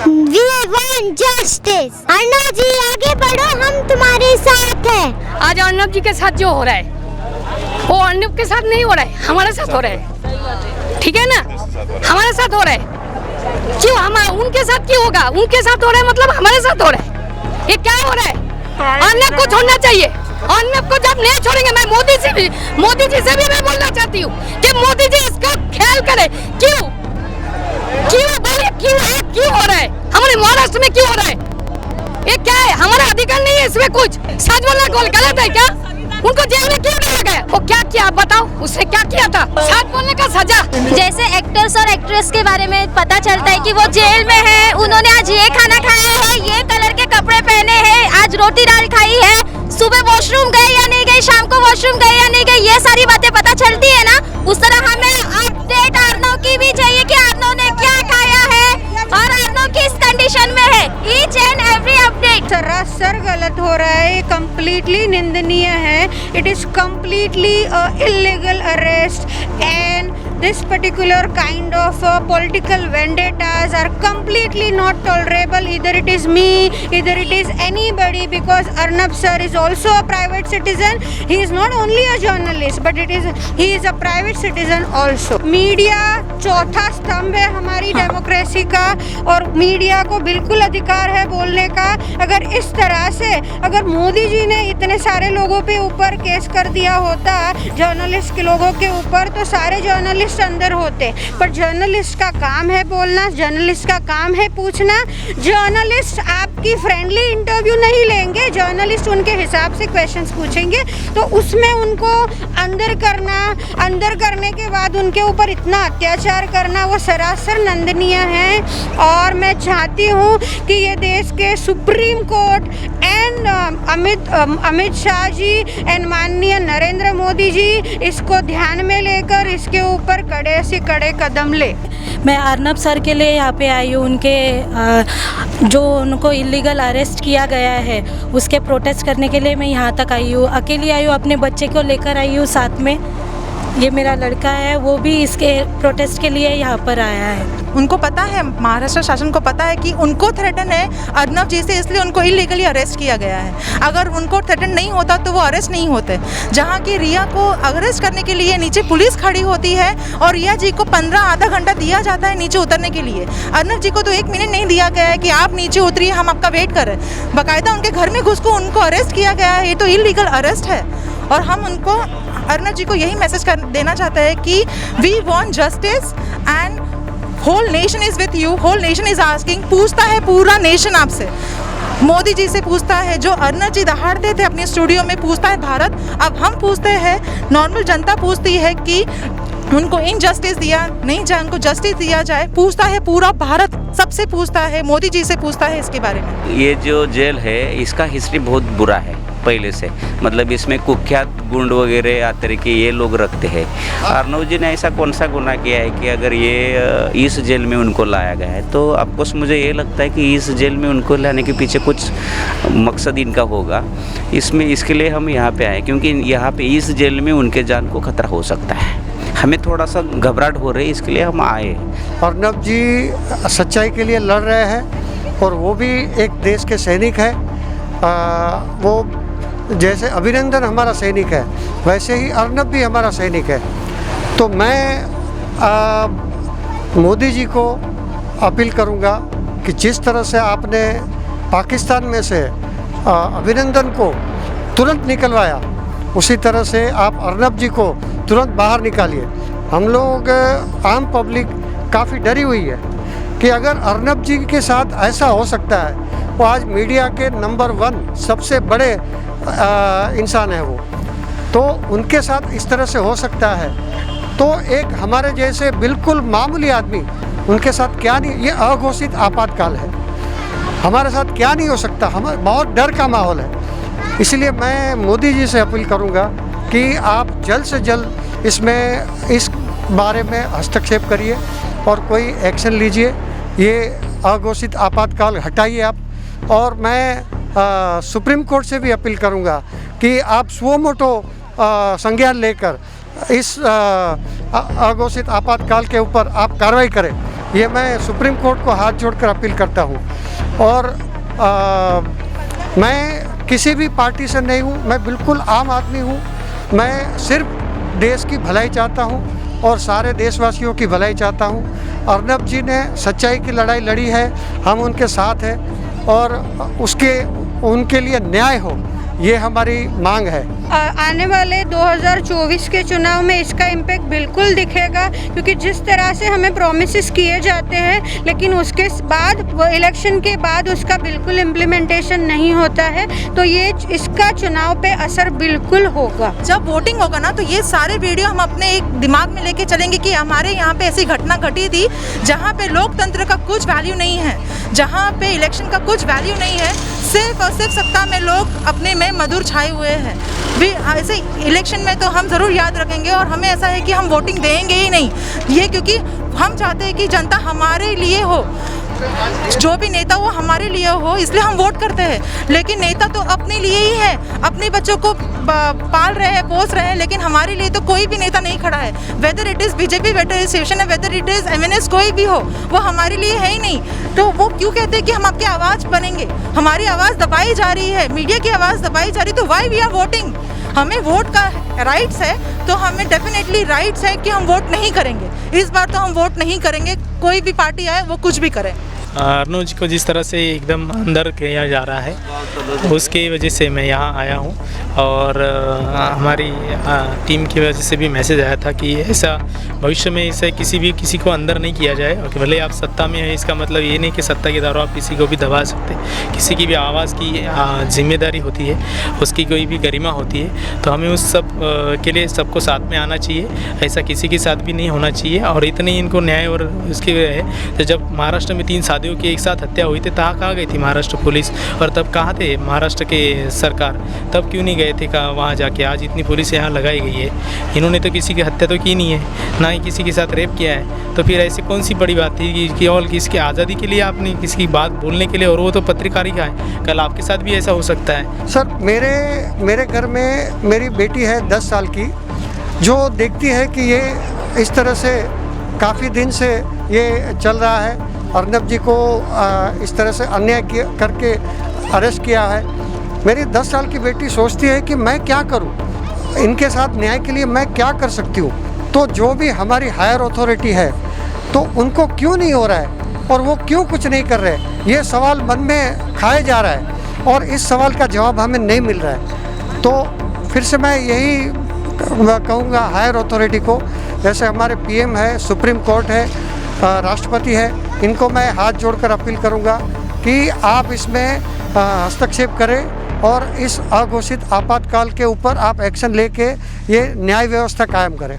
We want justice. Arnab जी आगे बढ़ो, हम तुम्हारे साथ हैं। आज अर्नब जी के साथ जो हो रहा है वो अर्नब के साथ नहीं हो रहा है, हमारे साथ हो रहा है, ठीक है ना, हमारे साथ हो रहा है। क्यों हम उनके साथ क्यों होगा? उनके साथ हो रहा है मतलब हमारे साथ हो रहा है। ये क्या हो रहा है? अर्नब को छोड़ना चाहिए। अर्नब को जब नहीं छोड़ेंगे, मैं मोदी जी से भी मैं बोलना चाहती हूँ कि मोदी जी इसका ख्याल करें। क्यों बोलिए, क्यों हो रहा है? हमारे महाराष्ट्र में क्यों हो रहा है? ये क्या है? हमारा अधिकार नहीं है इसमें कुछ। सच बोलना गलत है क्या? उनको जेल में क्यों नहीं लगाया? वो क्या किया बताओ, उसने क्या किया था? सच बोलने का सजा। जैसे एक्टर्स और एक्ट्रेस के बारे में पता चलता है कि वो जेल में है, उन्होंने आज ये खाना खाया है, ये कलर के कपड़े पहने हैं, आज रोटी दाल खाई है, सुबह वॉशरूम गए या नहीं गए, शाम को वॉशरूम गए या नहीं गए, ये सारी बातें पता चलती है ना। उस तरह हमें अपडेट अर्नब की भी चाहिए कि अर्नब ने क्या खाया है और अर्नब किस कंडीशन में है। ईच एंड एवरी अपडेट सरासर गलत हो रहा है, ये कम्प्लीटली निंदनीय है। It is completely illegal arrest and this particular kind of political vendettas are completely not tolerable. Either it is me, either it is anybody, because Arnab sir is also a private citizen. He is not only a journalist but he is a private citizen also. Media चौथा स्तंभ है हमारी democracy का और media को बिल्कुल अधिकार है बोलने का। अगर इस तरह से अगर मोदी जी ने इतने सारे लोगों पे ऊपर केस कर दिया होता जर्नलिस्ट के लोगों के ऊपर, तो सारे जर्नलिस्ट अंदर होते। पर जर्नलिस्ट का काम है बोलना, जर्नलिस्ट का काम है पूछना। जर्नलिस्ट आपकी फ्रेंडली इंटरव्यू नहीं लेंगे, जर्नलिस्ट उनके हिसाब से क्वेश्चंस पूछेंगे, तो उसमें उनको अंदर करने के बाद उनके ऊपर इतना अत्याचार करना वो सरासर निंदनीय है। और मैं चाहती हूँ कि ये देश के supreme court and Amit Shah ji and माननीय नरेंद्र मोदी जी इसको ध्यान में लेकर इसके ऊपर कड़े से कड़े कदम ले। मैं अर्नब सर के लिए यहाँ पे आई हूँ, उनके जो उनको इलीगल अरेस्ट किया गया है उसके प्रोटेस्ट करने के लिए मैं यहाँ तक आई हूँ। अकेली आई हूँ, अपने बच्चे को लेकर आई हूँ साथ में। ये मेरा लड़का है, वो भी इसके प्रोटेस्ट के लिए यहाँ पर आया है। उनको पता है, महाराष्ट्र शासन को पता है कि उनको थ्रेटन है अर्नब जी से, इसलिए उनको इलीगली अरेस्ट किया गया है। अगर उनको थ्रेटन नहीं होता तो वो अरेस्ट नहीं होते। जहाँ की रिया को अरेस्ट करने के लिए नीचे पुलिस खड़ी होती है और रिया जी को आधा घंटा दिया जाता है नीचे उतरने के लिए। अर्नब जी को तो 1 मिनट नहीं दिया गया है कि आप नीचे उतरिए, हम आपका वेट करें। बाकायदा उनके घर में घुस को उनको अरेस्ट किया गया है। ये तो इलीगल अरेस्ट है। और हम उनको अर्नब जी को यही मैसेज देना चाहते हैं कि we want justice and whole nation is with you, whole nation is asking. पूछता है पूरा नेशन आपसे, मोदी जी से पूछता है, जो अर्नब जी दहाड़ते थे अपने स्टूडियो में, पूछता है भारत। अब हम पूछते हैं, नॉर्मल जनता पूछती है कि उनको इनजस्टिस दिया नहीं जाए, उनको जस्टिस दिया जाए। पूछता है पूरा भारत, सबसे पूछता है, मोदी जी से पूछता है इसके बारे में। ये जो जेल है इसका हिस्ट्री बहुत बुरा है पहले से, मतलब इसमें कुख्यात गुंड वगैरह आते के ये लोग रखते हैं। अर्नब जी ने ऐसा कौन सा गुनाह किया है कि अगर ये इस जेल में उनको लाया गया है, तो ऑफकोर्स मुझे ये लगता है कि इस जेल में उनको लाने के पीछे कुछ मकसद इनका होगा। इसके लिए हम यहाँ पे आए, क्योंकि यहाँ पे इस जेल में उनके जान को खतरा हो सकता है। हमें थोड़ा सा घबराहट हो रही है, इसके लिए हम आए। अर्नब जी सच्चाई के लिए लड़ रहे हैं और वो भी एक देश के सैनिक है। वो जैसे अभिनंदन हमारा सैनिक है, वैसे ही अर्नब भी हमारा सैनिक है। तो मैं मोदी जी को अपील करूंगा कि जिस तरह से आपने पाकिस्तान में से अभिनंदन को तुरंत निकलवाया, उसी तरह से आप अर्नब जी को तुरंत बाहर निकालिए। हम लोग आम पब्लिक काफ़ी डरी हुई है कि अगर अर्नब जी के साथ ऐसा हो सकता है, वो आज मीडिया के नंबर 1 सबसे बड़े इंसान है वो, तो उनके साथ इस तरह से हो सकता है, तो एक हमारे जैसे बिल्कुल मामूली आदमी उनके साथ क्या नहीं, ये अघोषित आपातकाल है, हमारे साथ क्या नहीं हो सकता। हम बहुत डर का माहौल है। इसलिए मैं मोदी जी से अपील करूंगा कि आप जल्द से जल्द इस बारे में हस्तक्षेप करिए और कोई एक्शन लीजिए। ये अघोषित आपातकाल हटाइए आप। और मैं सुप्रीम कोर्ट से भी अपील करूंगा कि आप सुओ मोटो संज्ञान लेकर इस अघोषित आपातकाल के ऊपर आप कार्रवाई करें ये मैं सुप्रीम कोर्ट को हाथ जोड़कर अपील करता हूँ। और मैं किसी भी पार्टी से नहीं हूँ, मैं बिल्कुल आम आदमी हूँ। मैं सिर्फ देश की भलाई चाहता हूँ और सारे देशवासियों की भलाई चाहता हूँ। अर्नब जी ने सच्चाई की लड़ाई लड़ी है, हम उनके साथ हैं और उनके लिए न्याय हो, ये हमारी मांग है। आने वाले 2024 के चुनाव में इसका इम्पैक्ट बिल्कुल दिखेगा, क्योंकि जिस तरह से हमें प्रॉमिसेस किए जाते हैं लेकिन उसके बाद इलेक्शन के बाद उसका बिल्कुल इम्प्लीमेंटेशन नहीं होता है, तो ये इसका चुनाव पे असर बिल्कुल होगा। जब वोटिंग होगा ना तो ये सारे वीडियो हम अपने एक दिमाग में लेके चलेंगे कि हमारे यहाँ पे ऐसी घटना घटी थी जहाँ पे लोकतंत्र का कुछ वैल्यू नहीं है, जहाँ पे इलेक्शन का कुछ वैल्यू नहीं है, सिर्फ और सिर्फ सत्ता में लोग अपने में मधुर छाए हुए हैं। भी ऐसे इलेक्शन में तो हम ज़रूर याद रखेंगे और हमें ऐसा है कि हम वोटिंग देंगे ही नहीं, ये क्योंकि हम चाहते हैं कि जनता हमारे लिए हो, जो भी नेता वो हमारे लिए हो, इसलिए हम वोट करते हैं। लेकिन नेता तो अपने लिए ही है, अपने बच्चों को पाल रहे हैं, पोस रहे हैं, लेकिन हमारे लिए तो कोई भी नेता नहीं खड़ा है। Whether it is BJP, whether is Shiv Sena, whether it is MNS, कोई भी हो, वो हमारे लिए है ही नहीं। तो वो क्यों कहते हैं कि हम आपकी आवाज़ बनेंगे? हमारी आवाज़ दबाई जा रही है, मीडिया की आवाज़ दबाई जा रही है, तो वाई वी आर वोटिंग? हमें वोट का राइट्स है, तो हमें डेफिनेटली राइट्स है कि हम वोट नहीं करेंगे। इस बार तो हम वोट नहीं करेंगे, कोई भी पार्टी आए वो कुछ भी करे। अर्नब जी को जिस तरह से एकदम अंदर किया जा रहा है, उसकी वजह से मैं यहाँ आया हूँ। और हमारी टीम की वजह से भी मैसेज आया था कि ऐसा भविष्य में इसे किसी को अंदर नहीं किया जाए। और भले आप सत्ता में हैं, इसका मतलब ये नहीं कि सत्ता के दौरान आप किसी को भी दबा सकते। किसी की भी आवाज़ की जिम्मेदारी होती है, उसकी कोई भी गरिमा होती है, तो हमें उस सब के लिए सबको साथ में आना चाहिए। ऐसा किसी के साथ भी नहीं होना चाहिए। और इतने इनको न्याय और उसकी है, तो जब महाराष्ट्र में 3 शादियों की एक साथ हत्या हुई थी, कहाँ गई थी महाराष्ट्र पुलिस? और तब कहाँ थे महाराष्ट्र के सरकार? तब क्यों नहीं गए थे वहाँ जाके? आज इतनी पुलिस यहाँ लगाई गई है, इन्होंने तो किसी की हत्या तो की नहीं है, ना ही किसी के साथ रेप किया है। तो फिर ऐसी कौन सी बड़ी बात थी कि और किसकी आज़ादी के लिए आपने किसी की बात बोलने के लिए, और वो तो पत्रकारिता है, कल आपके साथ भी ऐसा हो सकता है। सर, मेरे घर में मेरी बेटी है 10 साल की, जो देखती है कि ये इस तरह से काफ़ी दिन से ये चल रहा है। अर्नब जी को इस तरह से अन्याय करके अरेस्ट किया है। मेरी 10 साल की बेटी सोचती है कि मैं क्या करूं, इनके साथ न्याय के लिए मैं क्या कर सकती हूं। तो जो भी हमारी हायर अथॉरिटी है, तो उनको क्यों नहीं हो रहा है और वो क्यों कुछ नहीं कर रहे, ये सवाल मन में खाया जा रहा है और इस सवाल का जवाब हमें नहीं मिल रहा है। तो फिर से मैं यही कहूँगा हायर अथॉरिटी को, जैसे हमारे पीएम है, सुप्रीम कोर्ट है, राष्ट्रपति है, इनको मैं हाथ जोड़कर अपील करूंगा कि आप इसमें हस्तक्षेप करें और इस अघोषित आपातकाल के ऊपर आप एक्शन लेके ये न्याय व्यवस्था कायम करें।